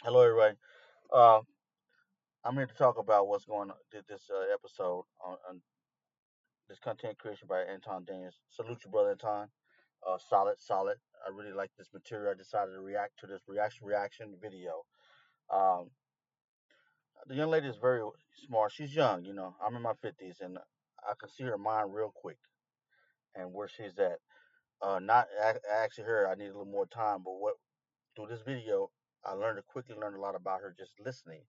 Hello, everybody. Uh, I'm here to talk about what's going on this episode on this content creation by Anton Daniels. Salute you, brother Anton. Solid, solid. I really like this material. I decided to react to this reaction video. Um, the young lady is very smart. She's young, you know. I'm in my 50s, and I can see her mind real quick and where she's at. Not actually her. I need a little more time, but what through this video, I quickly learned a lot about her just listening.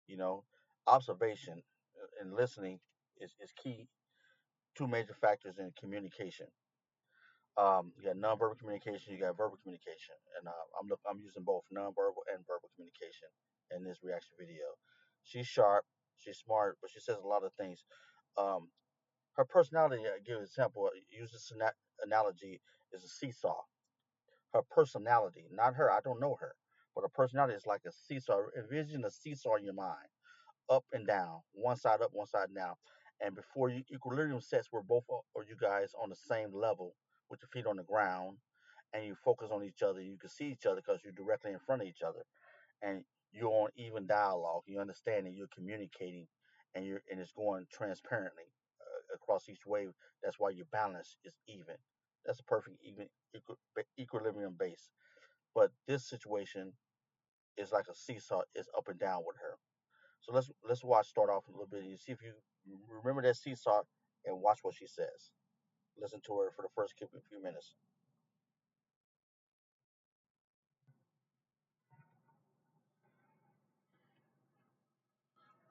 You know, observation and listening is key. Two major factors in communication. You got nonverbal communication, you got verbal communication, and I'm using both nonverbal and verbal communication in this reaction video. She's sharp, she's smart, but she says a lot of things. Um, Her personality, give an example, use this analogy, is a seesaw. Her personality, not her, I don't know her, but her personality is like a seesaw. Envision a seesaw in your mind, up and down, one side up, one side down. And before you equilibrium sets, where both of you guys on the same level with your feet on the ground, and you focus on each other. You can see each other because you're directly in front of each other, and you're on even dialogue. You understand and you're communicating, and it's going transparently across each wave. That's why your balance is even. That's a perfect even equilibrium base. But this situation is like a seesaw. It's up and down with her. So let's watch start off a little bit and see if you remember that seesaw and watch what she says. Listen to her for the first few minutes.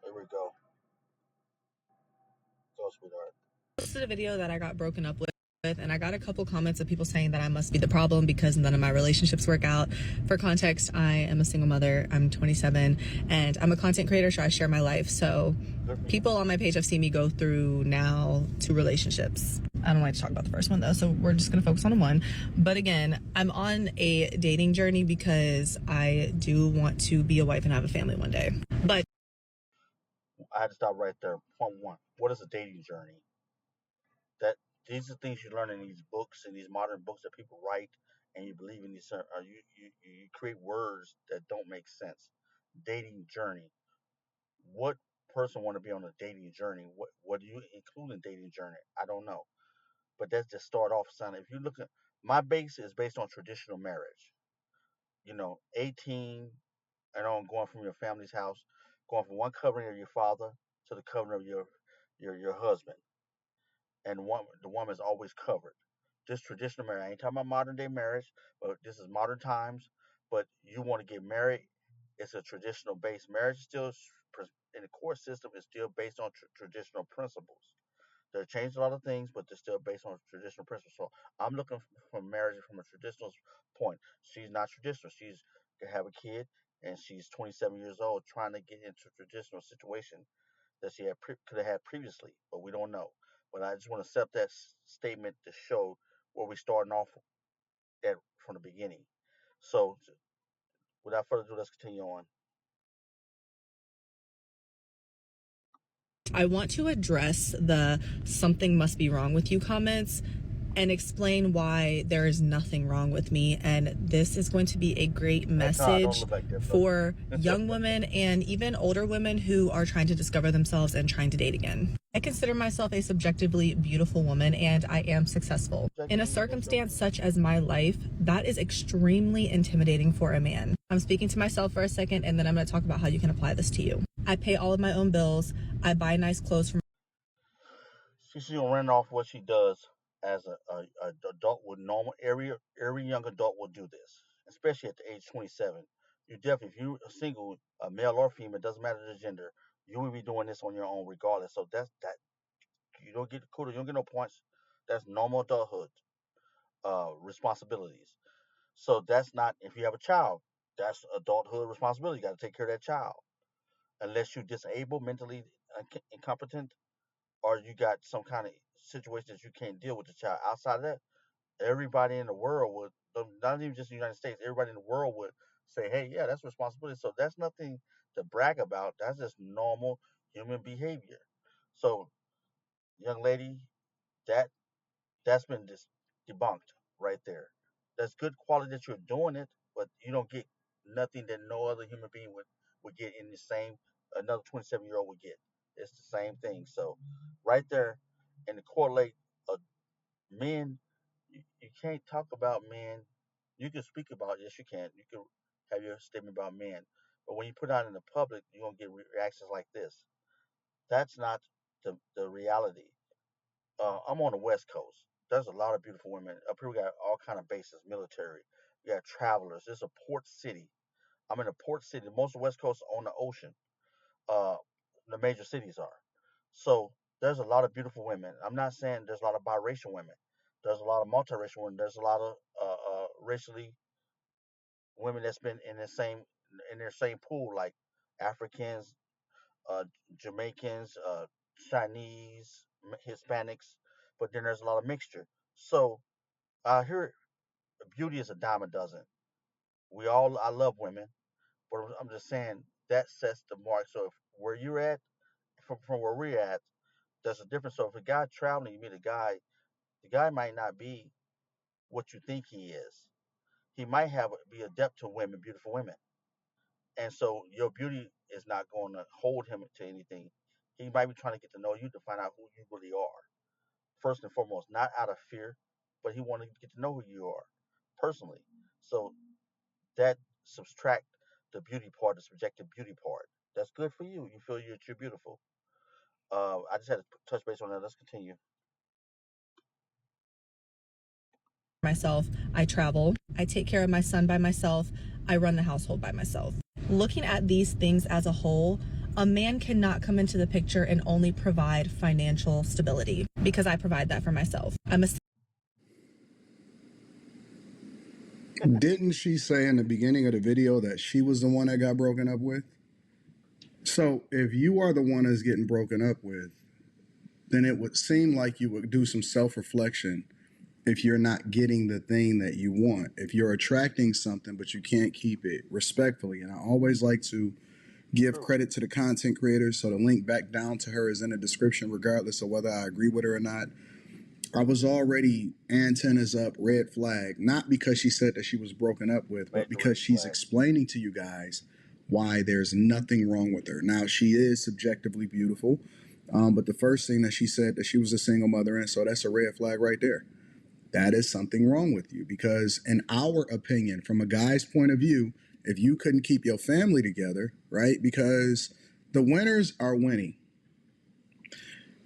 Here we go. Go, sweetheart. Posted a video that I got broken up with, and I got a couple comments of people saying that I must be the problem because none of my relationships work out. For context, I am a single mother. I'm 27 and I'm a content creator, so I share my life. So people on my page have seen me go through now 2 relationships. I don't like to talk about the first one though, so we're just gonna focus on one. But again, I'm on a dating journey because I do want to be a wife and have a family one day. But I had to stop right there. Point one. What is a dating journey? That these are things you learn in these books and these modern books that people write, and you believe in these. You create words that don't make sense. Dating journey. What person want to be on a dating journey? What do you include in dating journey? I don't know. But that's just start off sounding. If you look at my base is based on traditional marriage. 18 and on going from your family's house, going from one covering of your father to the covering of your husband, and the woman is always covered. This traditional marriage. I ain't talking about modern day marriage, but this is modern times. But you want to get married, it's a traditional base. Marriage is still in the court system is still based on traditional principles. They've changed a lot of things, but they're still based on traditional principles. So I'm looking for marriage from a traditional point. She's not traditional. She's to have a kid, and she's 27 years old, trying to get into a traditional situation that she could have had previously, but we don't know. But I just want to set that statement to show where we're starting off at from the beginning. So without further ado, let's continue on. I want to address the something must be wrong with you comments and explain why there is nothing wrong with me. And this is going to be a great message for young women and even older women who are trying to discover themselves and trying to date again. I consider myself a subjectively beautiful woman, and I am successful. In a circumstance such as my life, that is extremely intimidating for a man. I'm speaking to myself for a second, and then I'm going to talk about how you can apply this to you. I pay all of my own bills. I buy nice clothes for She's gonna run off what she does as a adult with normal. Every young adult will do this, especially at the age 27. You definitely, if you're single, male or female, doesn't matter the gender, you will be doing this on your own regardless. So that's that. You don't get kudos, you don't get no points. That's normal adulthood responsibilities. So that's not if you have a child, that's adulthood responsibility. You got to take care of that child. Unless you're disabled, mentally incompetent, or you got some kind of situation that you can't deal with the child. Outside of that, everybody in the world would, not even just the United States, everybody in the world would say, hey, yeah, that's responsibility. So that's nothing to brag about. That's just normal human behavior. So, young lady, that that's been debunked right there. That's good quality that you're doing it, but you don't get nothing that no other human being would get in the same another 27-year-old would get. It's the same thing. So right there, and to correlate uh, men, you can't talk about men. You can speak about, yes, you can. You can have your statement about men, but when you put it out in the public, you're gonna get reactions like this. That's not the reality. I'm on the West Coast. There's a lot of beautiful women up here. We got all kind of bases, military. We got travelers. It's a port city. I'm in a port city. Most of the West Coast are on the ocean. Uh, the major cities are. So there's a lot of beautiful women. I'm not saying there's a lot of biracial women. There's a lot of multiracial women. There's a lot of racially women that's been in their same pool, like Africans, uh, Jamaicans, Chinese, Hispanics. But then there's a lot of mixture. So here, beauty is a dime a dozen. I love women, but I'm just saying that sets the mark. So if where you're at, from where we're at, there's a difference. So if a guy traveling, you meet a guy, the guy might not be what you think he is. He might be adept to women, beautiful women, and so your beauty is not going to hold him to anything. He might be trying to get to know you to find out who you really are. First and foremost, not out of fear, but he wanted to get to know who you are personally. So that subtract the beauty part, the subjective beauty part. That's good for you. You feel you're beautiful. I just had to touch base on that. Let's continue. Myself, I travel, I take care of my son by myself, I run the household by myself. Looking at these things as a whole, a man cannot come into the picture and only provide financial stability because I provide that for myself. Didn't she say in the beginning of the video that she was the one that got broken up with? So if you are the one that's getting broken up with, then it would seem like you would do some self-reflection if you're not getting the thing that you want. If you're attracting something but you can't keep it respectfully. And I always like to give credit to the content creators, so the link back down to her is in the description regardless of whether I agree with her or not. I was already antennas up, red flag, not because she said that she was broken up with, but because she's explaining to you guys why there's nothing wrong with her. Now, she is subjectively beautiful, but the first thing that she said that she was a single mother, and so that's a red flag right there. That is something wrong with you because, in our opinion, from a guy's point of view, if you couldn't keep your family together, right? Because the winners are winning.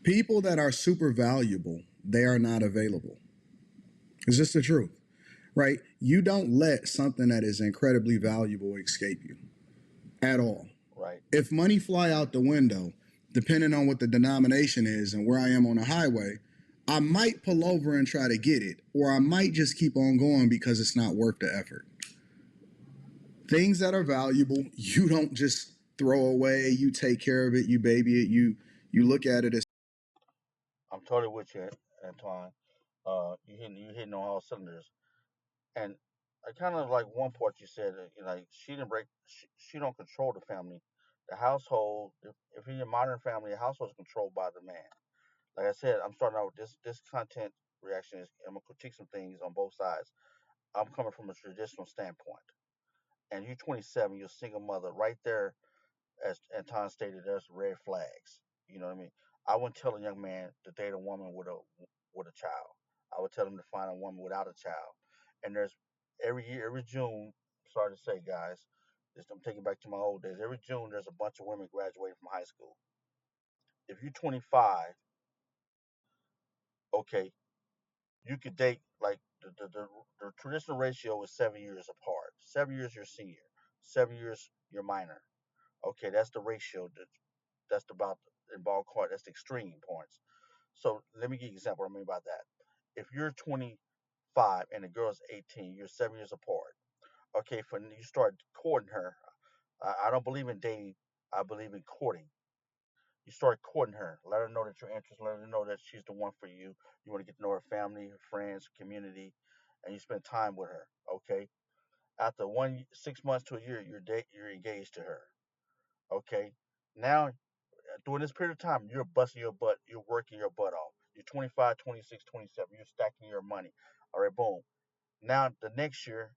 People that are super valuable, they are not available. It's just the truth, right? You don't let something that is incredibly valuable escape you at all. Right. If money fly out the window, depending on what the denomination is and where I am on the highway, I might pull over and try to get it, or I might just keep on going because it's not worth the effort. Things that are valuable, you don't just throw away, you take care of it, you baby it, you look at it as. I'm totally with you, Antoine. You hitting on all cylinders, and I kind of like one part you said. Like she didn't break. She don't control the family, the household. If in your modern family, the household is controlled by the man. Like I said, I'm starting out with this content reaction. I'm gonna critique some things on both sides. I'm coming from a traditional standpoint, and you're 27. You're a single mother. Right there, as Anton stated, there's red flags. You know what I mean? I wouldn't tell a young man to date a woman with a child. I would tell him to find a woman without a child. And there's every year, every June. Sorry to say, guys, I'm taking back to my old days. Every June, there's a bunch of women graduating from high school. If you're 25, okay, you could date like the traditional ratio is 7 years apart. 7 years you're senior, 7 years you're minor. Okay, that's the ratio. That's about in ballpark. That's the extreme points. So let me give you an example. What I mean by that. If you're 25 and the girl's 18, you're 7 years apart. Okay, for you start courting her. I don't believe in dating. I believe in courting. You start courting her. Let her know that you're interested. Let her know that she's the one for you. You want to get to know her family, her friends, community, and you spend time with her. Okay. After 6 months to a year, you're engaged to her. Okay. Now during this period of time, you're busting your butt, you're working your butt off. You're 25, 26, 27, you're stacking your money. All right, boom. Now, the next year,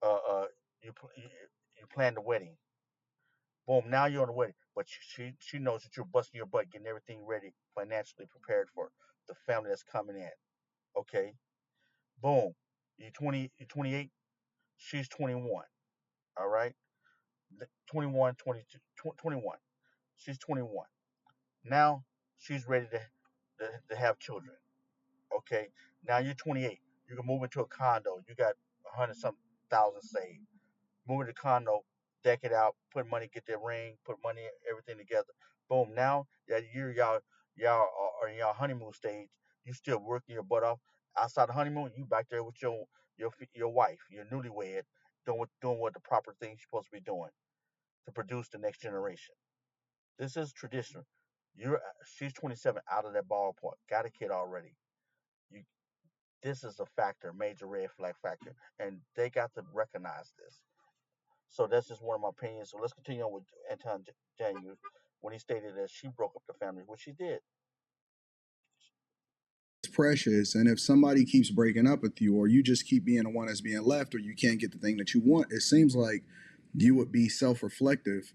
uh, uh, you you plan the wedding. Boom, now you're on the wedding, but she knows that you're busting your butt, getting everything ready, financially prepared for the family that's coming in. Okay, boom, you're 28, she's 21. All right, 21, 22, 21. She's 21. Now she's ready to have children. Okay, now you're 28. You can move into a condo. You got 100 something thousand saved. Move into condo, deck it out, put money, get that ring, put money, everything together. Boom. Now that y'all are in y'all honeymoon stage. You still working your butt off. Outside the honeymoon, you back there with your wife, your newlywed, doing what the proper things you're supposed to be doing to produce the next generation. This is traditional. You're She's 27, out of that ballpark, got a kid already. You This is a factor, major red flag factor, and they got to recognize this. So that's just one of my opinions. So let's continue on with Anton Daniels when he stated that she broke up the family, which she did. It's precious. And if somebody keeps breaking up with you, or you just keep being the one that's being left, or you can't get the thing that you want, it seems like you would be self reflective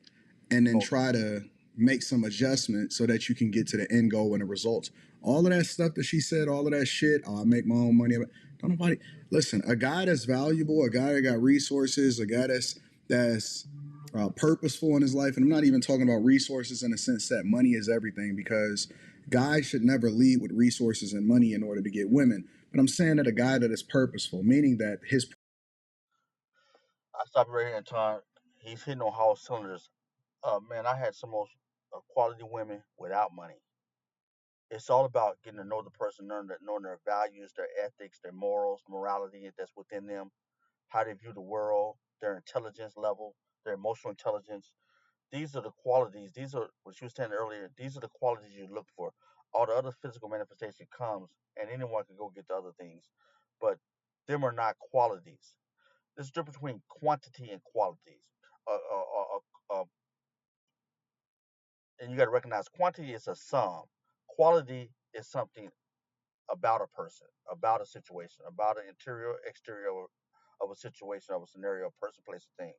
and then try to make some adjustments so that you can get to the end goal and the results. All of that stuff that she said, all of that shit, oh, I make my own money. Don't nobody listen. A guy that's valuable, a guy that got resources, a guy that's purposeful in his life, and I'm not even talking about resources in the sense that money is everything, because guys should never lead with resources and money in order to get women. But I'm saying that a guy that is purposeful, meaning that his I stopped right here in time. He's hitting on all cylinders. Man, I had some most quality women without money. It's all about getting to know the person, knowing their values, their ethics, their morals, morality that's within them, how they view the world, their intelligence level, their emotional intelligence. These are the qualities. These are what you were saying earlier. These are the qualities you look for. All the other physical manifestation comes, and anyone can go get the other things, but them are not qualities. There's a difference between quantity and qualities. Uh, uh, and you got to recognize quantity is a sum. Quality is something about a person, about a situation, about an interior, exterior of a situation, of a scenario, a person, place, or thing.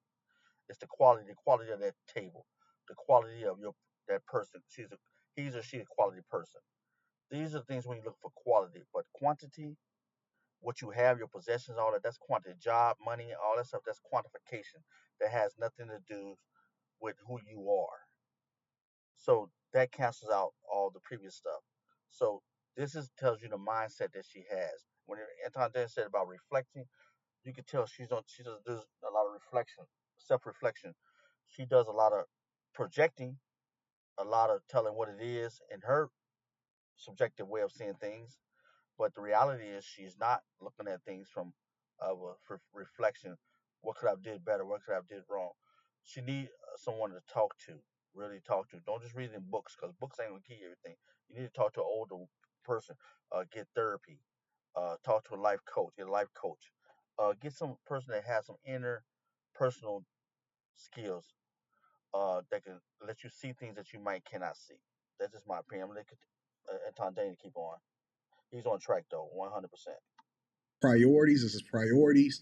It's the quality of that table, the quality of that person. He's or she a quality person. These are the things when you look for quality, but quantity, what you have, your possessions, all that, that's quantity. Job, money, all that stuff, that's quantification. That has nothing to do with who you are. So that cancels out all the previous stuff. So this is tells you the mindset that she has. When Anton Dan said about reflecting, you can tell she does a lot of reflection, self reflection. She does a lot of projecting, a lot of telling what it is in her subjective way of seeing things. But the reality is she's not looking at things from a reflection. What could I have did better? What could I have did wrong? She needs someone to talk to, really talk to. Don't just read in books, because books ain't gonna give you everything. You need to talk to an older person, get therapy, talk to a life coach, get a life coach, get some person that has some inner personal skills that can let you see things that you might cannot see. That's just my opinion. I'm gonna let Anton Dane keep on. He's on track though, 100%. priorities is his priorities.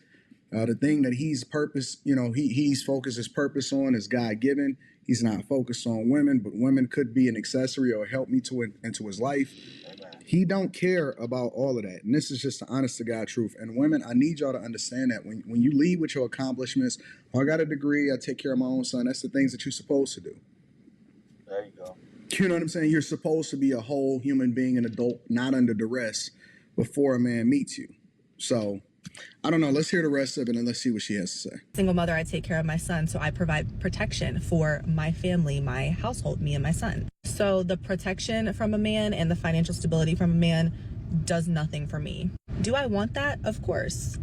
The thing that he's focused his purpose on is God given. He's not focused on women, but women could be an accessory or help me into his life. Amen. He don't care about all of that. And this is just the honest to God truth. And women, I need y'all to understand that when you lead with your accomplishments, I got a degree, I take care of my own son, that's the things that you're supposed to do. There you go. You know what I'm saying? You're supposed to be a whole human being, an adult, not under duress before a man meets you. So I don't know. Let's hear the rest of it and let's see what she has to say. Single mother, I take care of my son, so I provide protection for my family, my household, me and my son. So the protection from a man and the financial stability from a man does nothing for me. Do I want that? Of course.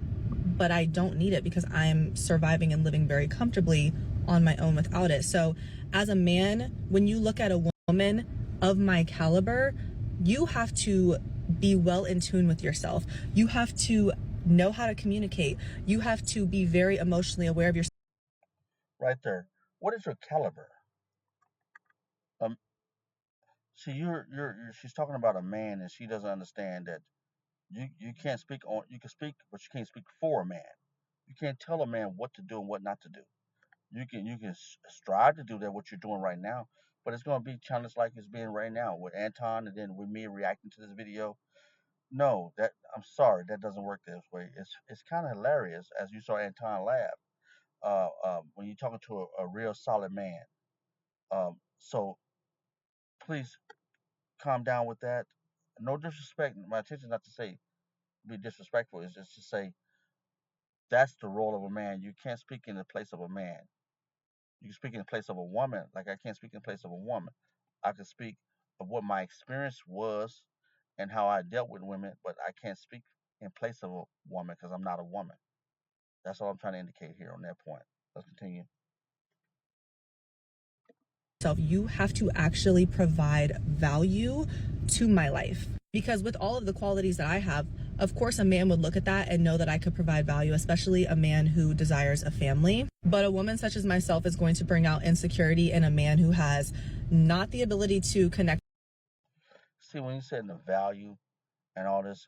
But I don't need it because I'm surviving and living very comfortably on my own without it. So as a man, when you look at a woman of my caliber, you have to be well in tune with yourself. You have to know how to communicate. You have to be very emotionally aware of yourself. Right there. What is your caliber? Um, See, she's talking about a man, and she doesn't understand that you can't speak on. You can speak, but you can't speak for a man. You can't tell a man what to do and what not to do. You can strive to do that what you're doing right now, but it's going to be challenged like it's being right now with Anton and then with me reacting to this video. No, that I'm sorry, that doesn't work this way. It's kind of hilarious as you saw Anton laugh when you're talking to a real solid man. So please calm down with that. No disrespect. My intention is not to say be disrespectful. It's just to say that's the role of a man. You can't speak in the place of a man. You can speak in the place of a woman. Like I can't speak in the place of a woman. I can speak of what my experience was and how I dealt with women, but I can't speak in place of a woman because I'm not a woman. That's all I'm trying to indicate here on that point. Let's continue. You have to actually provide value to my life. Because with all of the qualities that I have, of course, a man would look at that and know that I could provide value, especially a man who desires a family. But a woman such as myself is going to bring out insecurity in a man who has not the ability to connect. See, when you said the value and all this,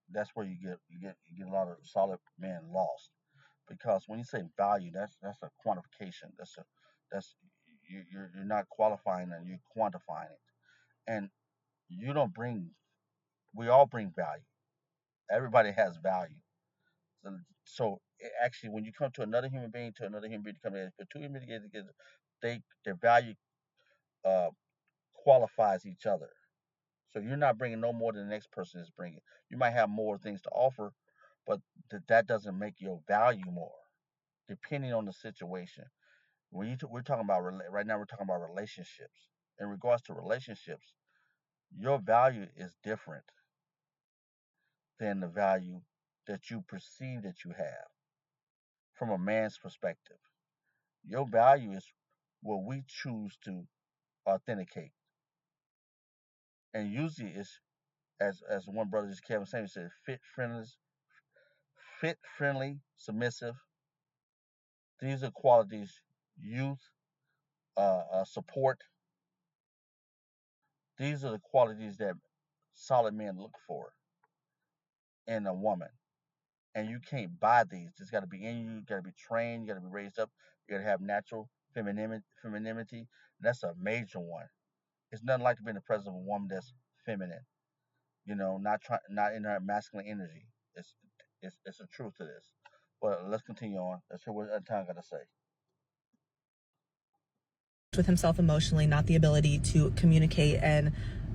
that's where you get a lot of solid men lost. Because when you say value, that's a quantification. That's you're not qualifying and you're quantifying it. And you don't bring. We all bring value. Everybody has value. So actually, when you come to another human being, to another human being, to come together, for two human beings together, their value uh, qualifies each other. So you're not bringing no more than the next person is bringing. You might have more things to offer, but that doesn't make your value more, depending on the situation. We're talking about right now, we're talking about relationships. In regards to relationships, your value is different than the value that you perceive that you have from a man's perspective. Your value is what we choose to authenticate, and usually it's as one brother just Kevin Samuel said, fit, friendly, submissive. These are qualities youth support. These are the qualities that solid men look for in a woman. And you can't buy these. It's got to be in you. You got to be trained. You got to be raised up. You got to have natural femininity. That's a major one. It's nothing like to be in the presence of a woman that's feminine. Not in her masculine energy. It's a truth to this. But let's continue on. Let's hear what Anton got to say. With himself emotionally, not the ability to communicate, and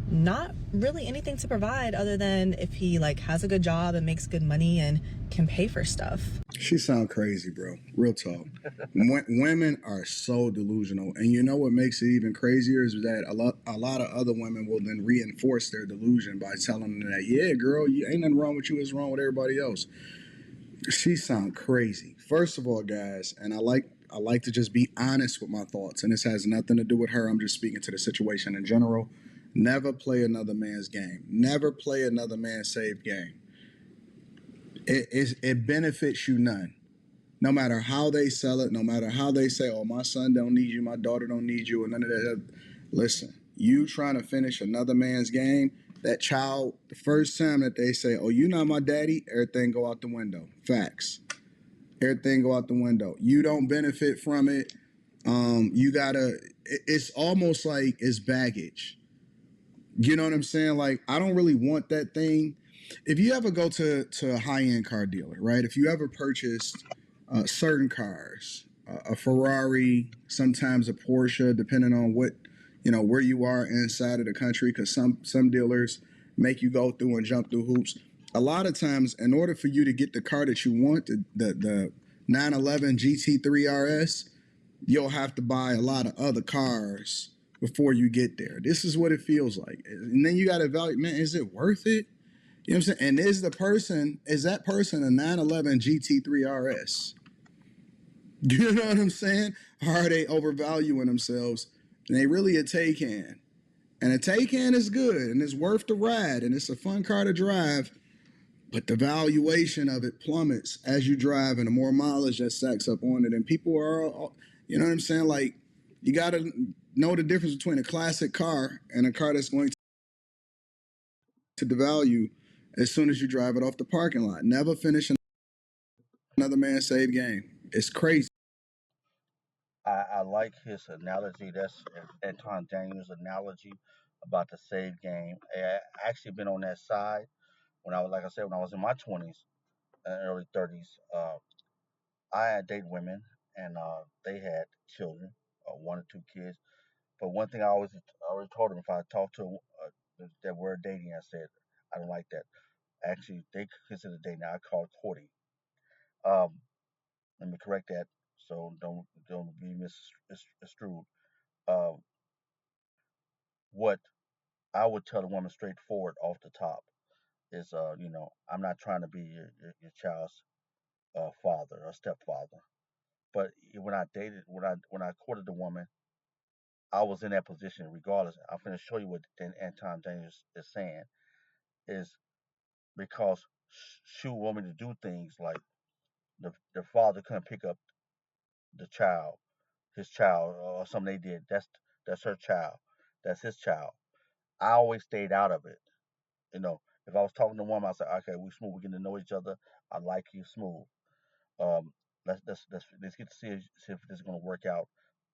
not really anything to provide other than if he like has a good job and makes good money and can pay for stuff. She sound crazy, bro. Real talk. Women are so delusional, and you know what makes it even crazier is that a lot of other women will then reinforce their delusion by telling them that, yeah, girl, you ain't nothing wrong with you. It's wrong with everybody else. She sound crazy. First of all, guys, and I like to just be honest with my thoughts, and this has nothing to do with her. I'm just speaking to the situation in general. Never play another man's game. Never play another man's saved game. It benefits you none. No matter how they sell it, no matter how they say, oh, my son don't need you, my daughter don't need you, and none of that. Listen, you trying to finish another man's game, that child, the first time that they say, oh, you not my daddy, everything go out the window. Facts. Everything go out the window. You don't benefit from it. It's almost like it's baggage. You know what I'm saying? Like, I don't really want that thing. If you ever go to a high-end car dealer, right? If you ever purchased certain cars, a Ferrari, sometimes a Porsche, depending on where you are inside of the country, because some dealers make you go through and jump through hoops. A lot of times, in order for you to get the car that you want, the 911 GT3 RS, you'll have to buy a lot of other cars before you get there. This is what it feels like. And then you got to evaluate, man, is it worth it? You know what I'm saying? And is that person a 911 GT3 RS? You know what I'm saying? Or are they overvaluing themselves? And they really a Taycan. And a Taycan is good and it's worth the ride and it's a fun car to drive, but the valuation of it plummets as you drive and the more mileage that stacks up on it. And people are, you know what I'm saying? Like, you got to know the difference between a classic car and a car that's going to devalue as soon as you drive it off the parking lot. Never finish Another man's save game. It's crazy. I like his analogy. That's Anton Daniels' analogy about the save game. I actually been on that side when I was, like I said, when I was in my 20s and early 30s. I had dated women, and they had children, 1 or 2 kids. But one thing I always told them, if I talked to that word dating, I said I don't like that. Actually, they consider dating. I call it courting. Um, Let me correct that, so don't be misconstrued. Um, what I would tell a woman straightforward off the top is, I'm not trying to be your child's father or stepfather. But when I courted the woman, I was in that position regardless. I'm going to show you what Anton Daniels is saying is because she would want me to do things like the father couldn't pick up the child, his child, or something they did. That's her child. That's his child. I always stayed out of it. You know, if I was talking to a woman, I said, okay, we smooth, we getting to know each other. I like you, smooth. Um, let's get to see if this is gonna work out.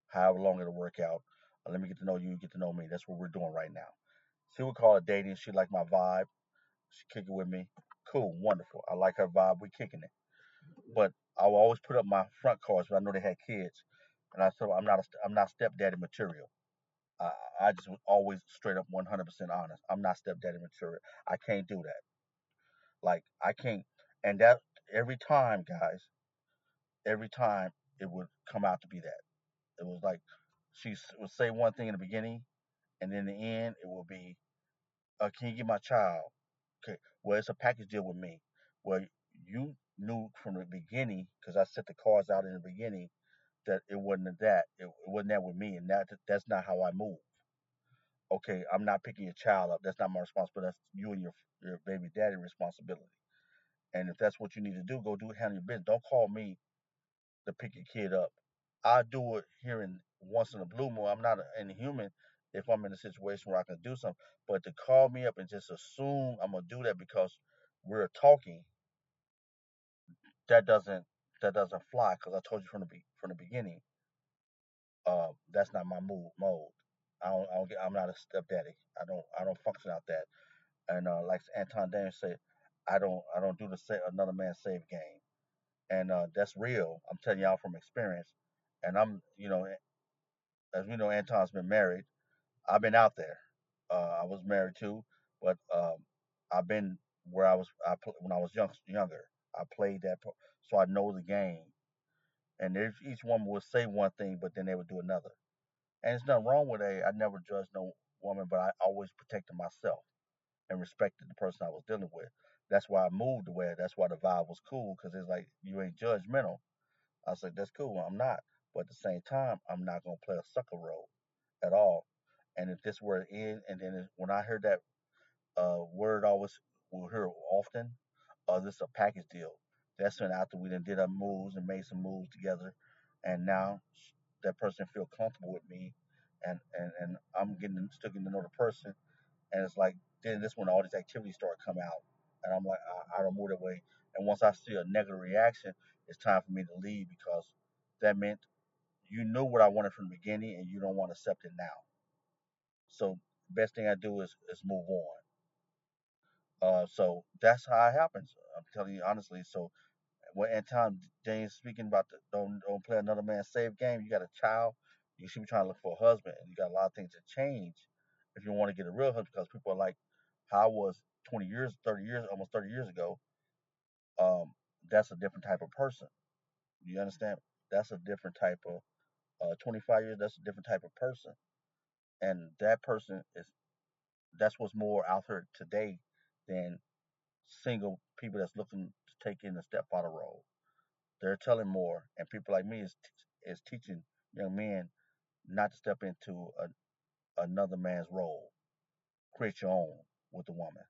However long it'll work out. Let me get to know you, get to know me. That's what we're doing right now. She would call it dating. She liked my vibe. She kick it with me. Cool, wonderful. I like her vibe. We kicking it. But I will always put up my front cards when I know they had kids, and I said I'm not stepdaddy material. I, I just was always straight up 100% honest. I'm not stepdaddy material. I can't do that. Like I can't, and that every time, guys, every time it would come out to be that. It was like would say one thing in the beginning, and in the end, it will be, "Can you get my child?" Okay, well, it's a package deal with me. Well, you knew from the beginning because I set the cards out in the beginning that it wasn't that. It wasn't that with me, and that's not how I move. Okay, I'm not picking your child up. That's not my responsibility. That's you and your baby daddy responsibility. And if that's what you need to do, go do it. Handle your business. Don't call me to pick your kid up. I do it here and once in a blue moon. I'm not an inhuman if I'm in a situation where I can do something. But to call me up and just assume I'm gonna do that because we're talking, that doesn't that doesn't fly. Because I told you from the beginning, that's not my mode. I'm not a stepdaddy. I don't function out that. And like Anton Daniels said, I don't do another man's save game. And that's real. I'm telling y'all from experience. And as we know, Anton's been married. I've been out there. I was married too, but I've been where when I was younger. I played that, so I know the game. And each woman would say one thing, but then they would do another. And there's nothing wrong with it. I never judged no woman, but I always protected myself and respected the person I was dealing with. That's why I moved away. That's why the vibe was cool because it's like you ain't judgmental. I said, that's cool. I'm not. But at the same time, I'm not going to play a sucker role at all. And if this were in, and then when I heard that word, always we'll hear it often, this is a package deal. That's when after we done did our moves and made some moves together, and now that person feel comfortable with me, and I'm still getting to know the person, and it's like then this when all these activities start to come out, and I'm like I don't move that way. And once I see a negative reaction, it's time for me to leave because that meant you knew what I wanted from the beginning, and you don't want to accept it now. So best thing I do is move on. So that's how it happens. I'm telling you honestly. So when Anton James speaking about the don't play another man's save game, you got a child, you should be trying to look for a husband, and you got a lot of things to change if you want to get a real husband. Because people are like, how I was 20 years, 30 years, almost 30 years ago. Um, that's a different type of person. You understand? That's a different type of 25 years. That's a different type of person, and that person is that's what's more out there today than single people that's looking to take in the stepfather role. They're telling more, and people like me is teaching young men not to step into another man's role. Create your own with the woman.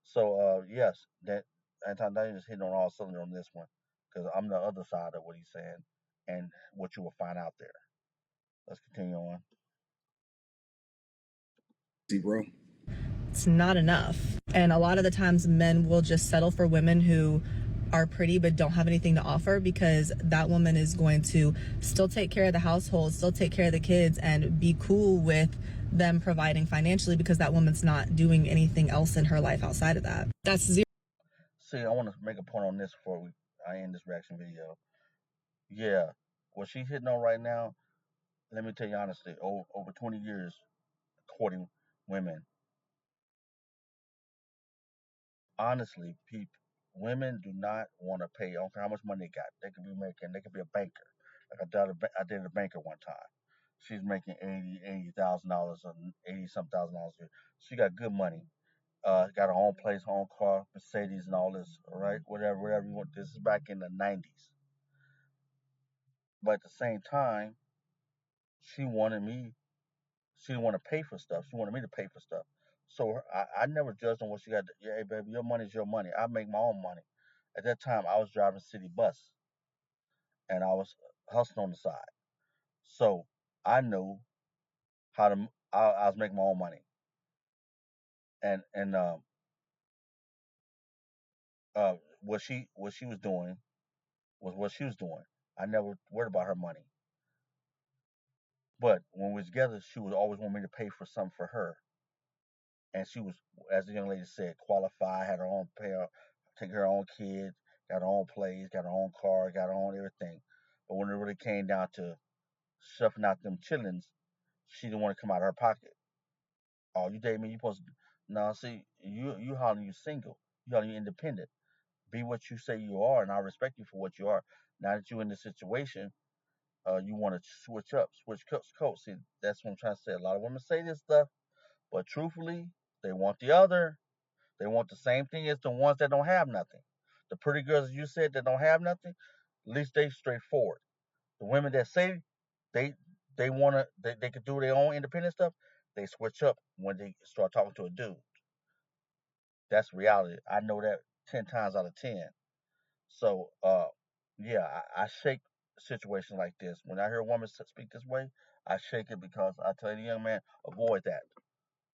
So yes, that Anton Daniel is hitting on all cylinders on this one because I'm the other side of what he's saying and what you will find out there. Let's continue on. See, bro. It's not enough. And a lot of the times men will just settle for women who are pretty but don't have anything to offer, because that woman is going to still take care of the household, still take care of the kids, and be cool with them providing financially, because that woman's not doing anything else in her life outside of that. That's zero. See, I want to make a point on this before I end this reaction video. Yeah, what she's hitting on right now, let me tell you honestly, over 20 years courting women. Honestly, women do not want to pay. I don't care how much money they got. They could be a banker. Like I dated a banker one time. She's making $80,000 or 80-something thousand dollars a year. She got good money. Got her own place, her own car, Mercedes, and all this. All right, whatever you want. This is back in the '90s. But at the same time, she wanted me. She didn't want to pay for stuff. She wanted me to pay for stuff. So I never judged on what she got. Yeah, hey, baby, your money's your money. I make my own money. At that time, I was driving city bus, and I was hustling on the side. So I knew how to. I was making my own money, and what she was doing was what she was doing. I never worried about her money. But when we was together, she would always want me to pay for something for her. And she was, as the young lady said, qualified, had her own take her own kids, got her own place, got her own car, got her own everything. But when it really came down to shuffling out them chillings, she didn't want to come out of her pocket. Oh, you date me, you supposed to. No, see, you hollering you single, you hollering you independent. Be what you say you are, and I respect you for what you are. Now that you're in this situation, you want to switch coats. See, that's what I'm trying to say. A lot of women say this stuff, but truthfully, they want the other. They want the same thing as the ones that don't have nothing. The pretty girls you said that don't have nothing, at least they straightforward. The women that say they they could do their own independent stuff, they switch up when they start talking to a dude. That's reality. I know that 10 times out of 10. So yeah, I shake situations like this. When I hear a woman speak this way, I shake it because I tell the young man, avoid that.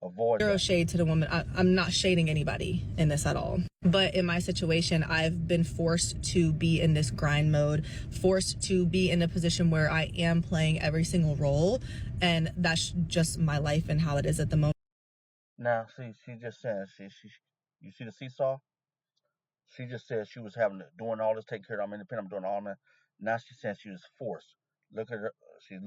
Avoid Zero that. shade to the woman. I'm not shading anybody in this at all. But in my situation, I've been forced to be in this grind mode, forced to be in a position where I am playing every single role. And that's just my life and how it is at the moment. Now, see, she just said, you see the seesaw? She just said she was doing all this, taking care of. I'm independent. I'm doing all that. Now she said she was forced. Look at her. She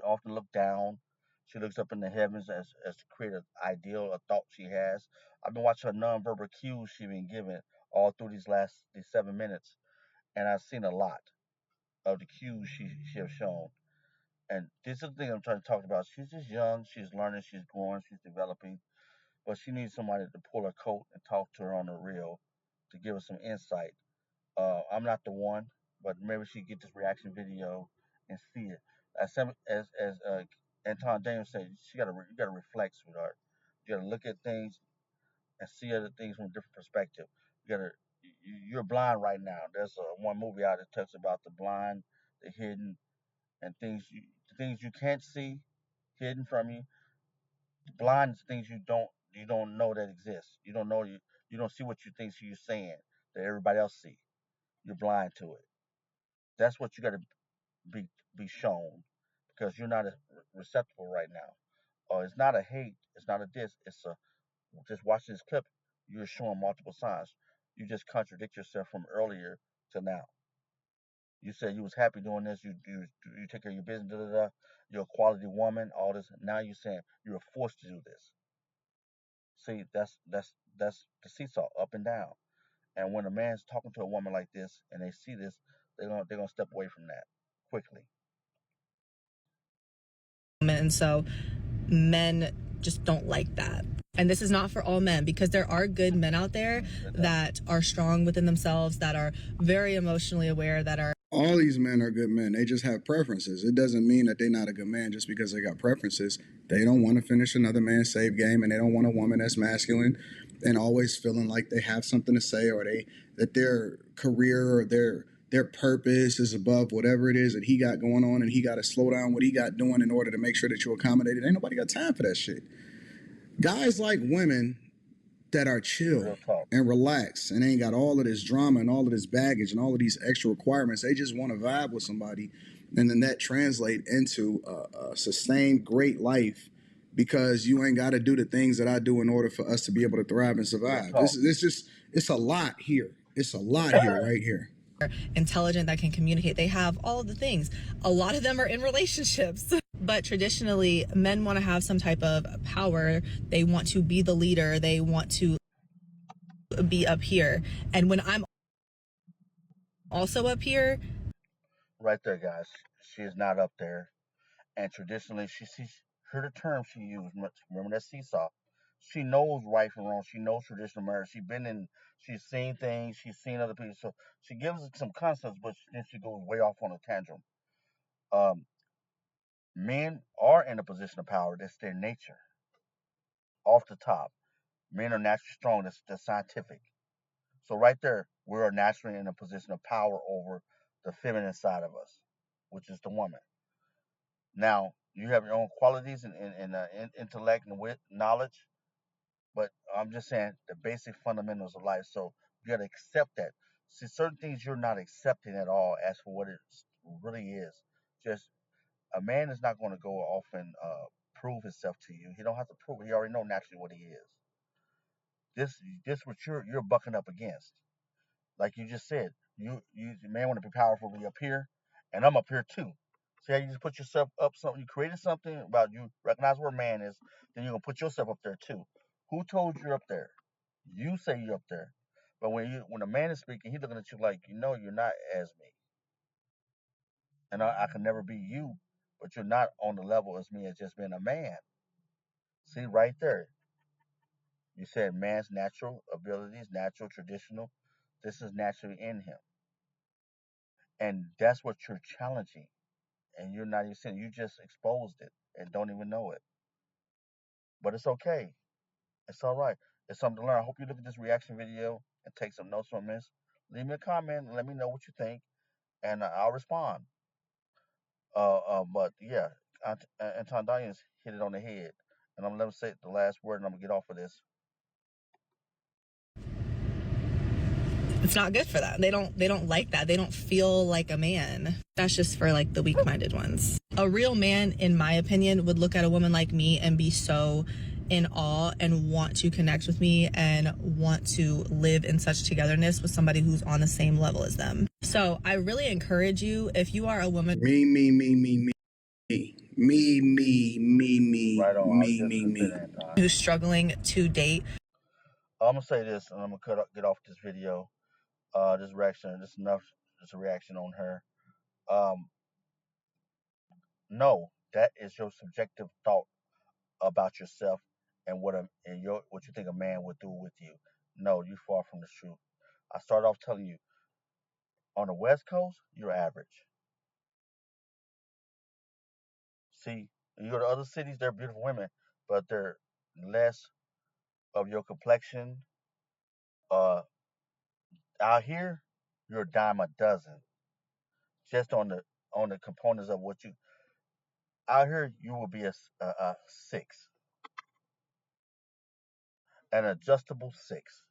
often look down. She looks up in the heavens as to create an ideal, a thought she has. I've been watching her nonverbal cues she's been given all through these 7 minutes, and I've seen a lot of the cues she has shown. And this is the thing I'm trying to talk about. She's just young. She's learning. She's growing. She's developing. But she needs somebody to pull her coat and talk to her on the real to give her some insight. I'm not the one, but maybe she get this reaction video and see it. As Anton Daniels said, you gotta reflect, sweetheart. You gotta look at things and see other things from a different perspective. You're blind right now. There's one movie out that talks about the blind, the hidden, and the things you can't see, hidden from you. The blind is things you don't know that exist. You don't see what you think you're saying that everybody else see. You're blind to it. That's what you got to be be shown because you're not receptible right now. It's not a hate. It's not a diss. It's a just watching this clip. You're showing multiple signs. You just contradict yourself from earlier to now. You said you was happy doing this. You take care of your business. Da, da, da. You're a quality woman. All this. Now you're saying you were forced to do this. See, that's the seesaw, up and down. And when a man's talking to a woman like this and they see this, they're gonna step away from that quickly. And so men just don't like that. And this is not for all men, because there are good men out there that are strong within themselves, that are very emotionally aware, that are... All these men are good men. They just have preferences. It doesn't mean that they're not a good man just because they got preferences. They don't want to finish another man's save game, and they don't want a woman that's masculine and always feeling like they have something to say, or that their career or their purpose is above whatever it is that he got going on, and he got to slow down what he got doing in order to make sure that you accommodate it. Ain't nobody got time for that shit. Guys like women that are chill and relaxed and ain't got all of this drama and all of this baggage and all of these extra requirements. They just want to vibe with somebody, and then that translate into a sustained great life, because you ain't got to do the things that I do in order for us to be able to thrive and survive. It's a lot here. It's a lot here, right here. Intelligent, that can communicate. They have all of the things. A lot of them are in relationships. But traditionally, men want to have some type of power. They want to be the leader. They want to be up here. And when I'm also up here. Right there, guys. She is not up there. And traditionally, she sees her the term she used. Remember that seesaw? She knows right from wrong. She knows traditional marriage. She's seen things. She's seen other people. So she gives it some concepts, but then she goes way off on a tantrum. Men are in a position of power. That's their nature. Off the top, men are naturally strong. That's scientific. So right there, we are naturally in a position of power over the feminine side of us, which is the woman. Now, you have your own qualities and intellect and wit, knowledge, but I'm just saying the basic fundamentals of life. So you got to accept that. See, certain things you're not accepting at all as for what it really is. Just a man is not going to go off and prove himself to you. He don't have to prove it. He already know naturally what he is. This what you're bucking up against. Like you just said, you man want to be powerful, be up here, and I'm up here too. See how you just put yourself up something, you created something about you recognize where a man is, then you're gonna put yourself up there too. Who told you you're up there? You say you're up there. But when a man is speaking, he's looking at you like, you're not as me. And I can never be you, but you're not on the level as me as just being a man. See right there. You said man's natural abilities, natural, traditional. This is naturally in him. And that's what you're challenging. And you're not even saying, you just exposed it and don't even know it. But it's okay. It's all right. It's something to learn. I hope you look at this reaction video and take some notes from this. Leave me a comment and let me know what you think, and I'll respond. But yeah, Anton Daniels hit it on the head. And I'm gonna let him say the last word, and I'm gonna get off of this. It's not good for them. They don't like that. They don't feel like a man. That's just for like the weak-minded ones. A real man, in my opinion, would look at a woman like me and be so in awe and want to connect with me and want to live in such togetherness with somebody who's on the same level as them. So I really encourage you, if you are a woman. Me. Right on. Who's struggling to date. I'm gonna say this, and I'm gonna get off this video. This reaction, this enough. Just a reaction on her. No, that is your subjective thought about yourself and what you think a man would do with you. No, you're far from the truth. I started off telling you, on the West Coast, you're average. See, you go to other cities, they're beautiful women, but they're less of your complexion. Out here, you're a dime a dozen. Just on the components of what you out here, you will be a 6, an adjustable 6.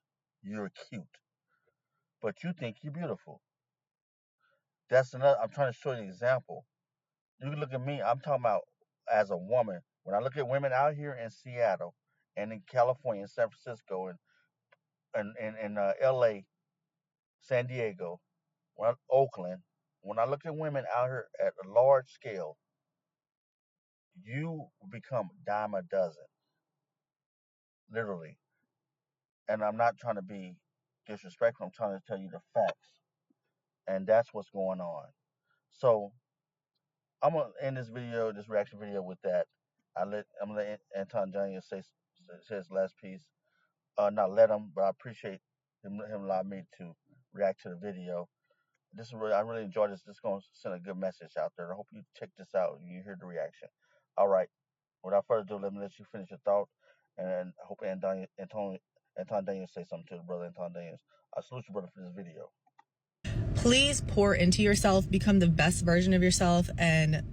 You're cute, but you think you're beautiful. That's another. I'm trying to show you an example. You can look at me. I'm talking about as a woman. When I look at women out here in Seattle and in California, San Francisco, and L.A., San Diego, Oakland. When I look at women out here at a large scale, you become dime a dozen, literally. And I'm not trying to be disrespectful. I'm trying to tell you the facts, and that's what's going on. So I'm gonna end this video, this reaction video, with that. I'm gonna let Anton Daniels say his last piece. Not let him, but I appreciate him allowing me to react to the video. I really enjoyed this. This is gonna send a good message out there. I hope you check this out and you hear the reaction. All right. Without further ado, let me let you finish your thought, and I hope Anton Daniels say something to the brother Anton Daniels. I salute you, brother, for this video. Please pour into yourself, become the best version of yourself, and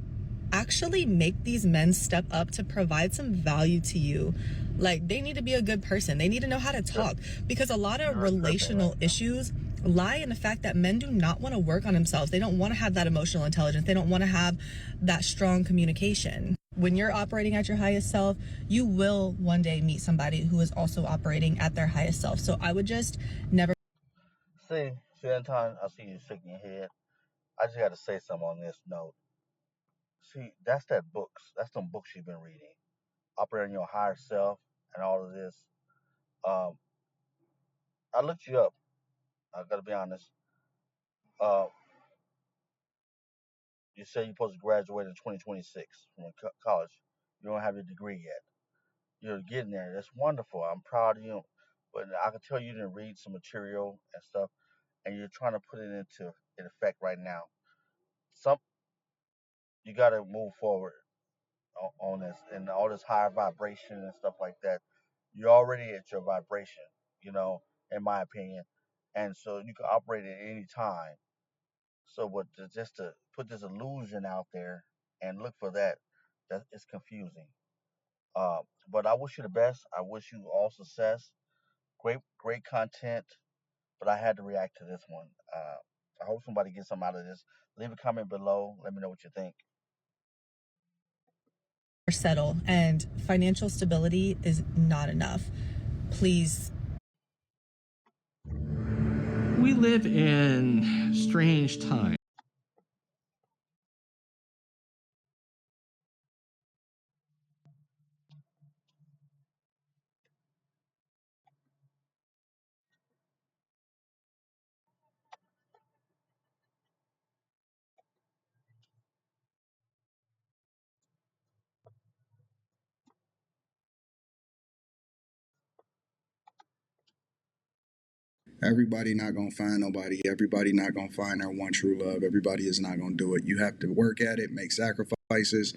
actually make these men step up to provide some value to you. Like, they need to be a good person. They need to know how to talk, because a lot of relational issues lie in the fact that men do not want to work on themselves. They don't want to have that emotional intelligence. They don't want to have that strong communication. When you're operating at your highest self, you will one day meet somebody who is also operating at their highest self. So I would just never. See, Anton, I see you shaking your head. I just got to say something on this note. See, that's that books. That's some books you've been reading. Operating your higher self and all of this. Um, I looked you up. I got to be honest. Uh, you say you're supposed to graduate in 2026 from college. You don't have your degree yet. You're getting there. That's wonderful. I'm proud of you. But I can tell you didn't read some material and stuff, and you're trying to put it into in effect right now. Some you got to move forward on this and all this higher vibration and stuff like that. You're already at your vibration, you know, in my opinion, and so you can operate at any time. So, but just to put this illusion out there and look for that, that is confusing. Uh, but I wish you the best. I wish you all success. Great content. But I had to react to this one. I hope somebody gets something out of this. Leave a comment below. Let me know what you think. Settle, and financial stability is not enough. Please. We live in strange times. Everybody not gonna find nobody. Everybody not gonna find their one true love. Everybody is not gonna do it. You have to work at it, make sacrifices,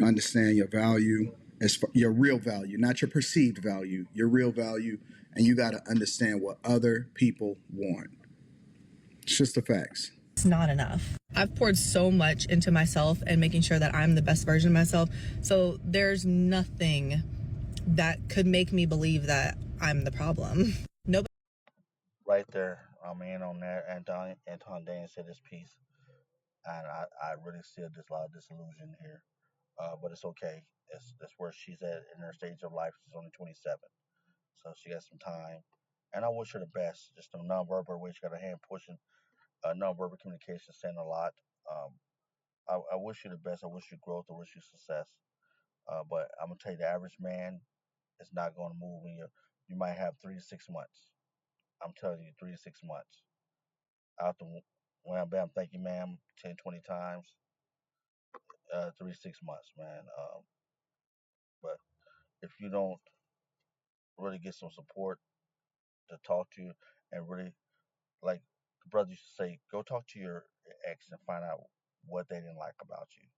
understand your value, your real value, not your perceived value, your real value, and you got to understand what other people want. It's just the facts. It's not enough. I've poured so much into myself and making sure that I'm the best version of myself. So there's nothing that could make me believe that I'm the problem. Nobody. Right there, I'm in on that. Anton Daniels said his piece, and I really see a lot of disillusion here. But it's okay. That's where she's at in her stage of life. She's only 27, so she got some time. And I wish her the best. Just a nonverbal way. She got her hand pushing. Nonverbal communication saying a lot. Um, I wish you the best. I wish you growth. I wish you success. But I'm gonna tell you, the average man is not going to move in you. You might have 3 to 6 months. I'm telling you, 3 to 6 months. Out the wham bam, thank you, ma'am, 10, 20 times. 3 to 6 months, man. But if you don't really get some support to talk to you and really, like the brother used to say, go talk to your ex and find out what they didn't like about you.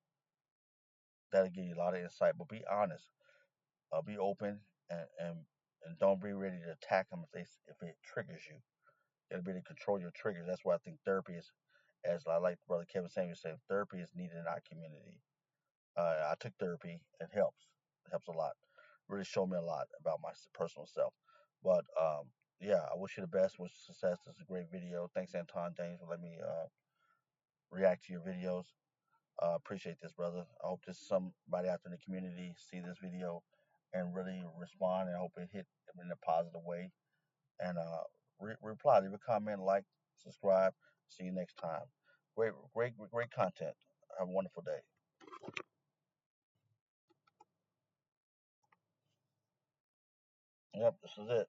That'll give you a lot of insight. But be honest, be open, and, and and don't be ready to attack them if it triggers you. You gotta be able to control your triggers. That's why I think therapy is, as I like Brother Kevin Samuels said, therapy is needed in our community. I took therapy. It helps. It helps a lot. Really showed me a lot about my personal self. But yeah, I wish you the best. Wish you success. This is a great video. Thanks, Anton James, for letting me react to your videos. Appreciate this, brother. I hope this somebody out in the community see this video and really respond. And I hope it hit them in a positive way. And reply, leave a comment, like, subscribe. See you next time. Great content. Have a wonderful day. Yep, this is it.